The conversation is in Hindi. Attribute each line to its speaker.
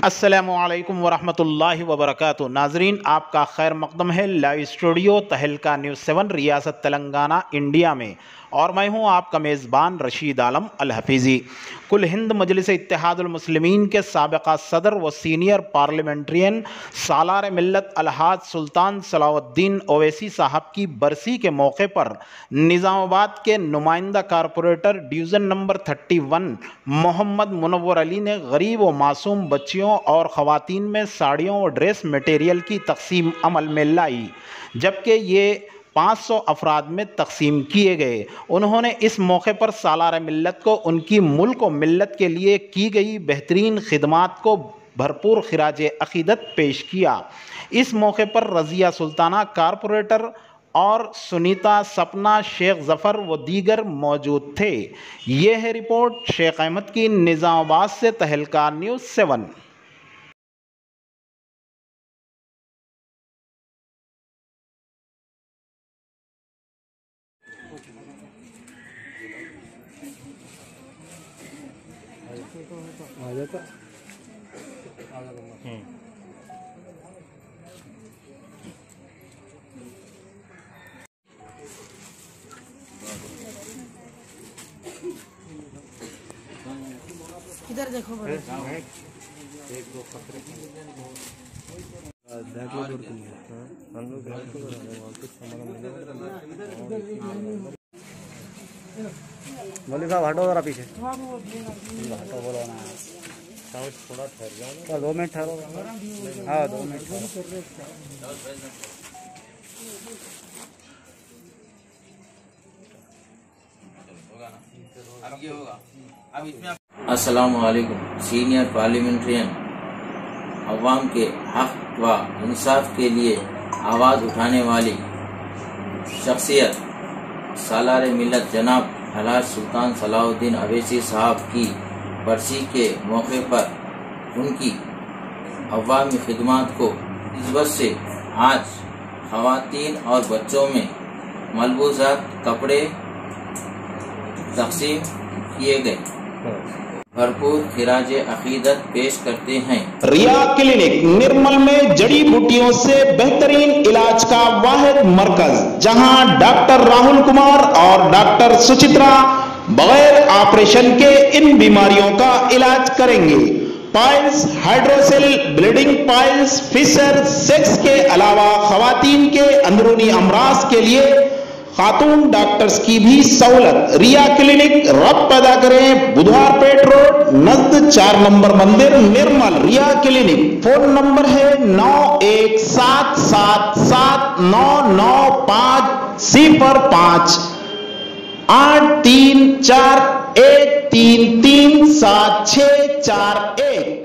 Speaker 1: अस्सलामुअलैकुम वरहमतुल्लाहि वबरकातुहू। नाजरीन, आपका खैर मकदम है लाइव स्टूडियो तहलका न्यूज़ 7 रियासत तेलंगाना इंडिया में, और मैं हूं आपका मेज़बान रशीद आलम अल हफीज़ी। कुल हिंद मजलिस इत्तेहादुल मुस्लिमीन के साबिक़ा सदर व सीनियर पार्लियामेंट्रियन सालार मिल्लत अलहाज सुल्तान सलाउद्दीन ओवैसी साहब की बरसी के मौके पर निज़ामाबाद के नुमाइंदा corporator division number 31 Mohammed Munawar Ali ने गरीब व मासूम बच्चियों और ख़वातीन में साड़ियों और ड्रेस मटेरियल की तकसीम अमल में लाई, जबकि ये 500 अफराद में तकसीम किए गए। उन्होंने इस मौके पर सालार मिल्लत को उनकी मुल्क व मिल्लत के लिए की गई बेहतरीन खिदमात को भरपूर खिराज अक़ीदत पेश किया। इस मौके पर रज़िया सुल्ताना कारपोरेटर और सुनीता सपना शेख ज़फ़र व दीगर मौजूद थे। ये है रिपोर्ट शेख अहमद की निज़ामाबाद से तहलका न्यूज़ 7।
Speaker 2: इधर देखो बड़े
Speaker 3: एक दो खतरे हम लोग मौलवी साहब हटो जरा पीछे, हटो बोलो ना, थोड़ा ठहर जाओ, 2 मिनट ठहरो। हाँ 2 मिनट
Speaker 4: अस्सलामुअलैकुम। सीनियर पार्लियामेंट्रियन अवाम के हक व इंसाफ के लिए आवाज़ उठाने वाली शख्सियत सालार मिल्लत जनाब अलहाज सुल्तान सलाउद्दीन ओवैसी साहब की बरसी के मौके पर उनकी अवामी खिदमात को निस्बत से आज ख़वातीन और बच्चों में मलबूसात कपड़े तक़सीम किए गए। भरपूर खिराज अक़ीदत पेश करते हैं।
Speaker 1: रिया क्लिनिक निर्मल में जड़ी बूटियों से बेहतरीन इलाज का वाहिद मरकज, जहां डॉक्टर राहुल कुमार और डॉक्टर सुचित्रा बगैर ऑपरेशन के इन बीमारियों का इलाज करेंगे। Piles, hydrocele, bleeding piles, fissure, sex के अलावा खवातीन के अंदरूनी अमराज के लिए खातून डॉक्टर्स की भी सहूलत। रिया क्लिनिक रब पैदा करें, बुधवार पेट रोड नजद 4 नंबर मंदिर निर्मल। रिया क्लिनिक फोन नंबर है 9177799505 83413374641।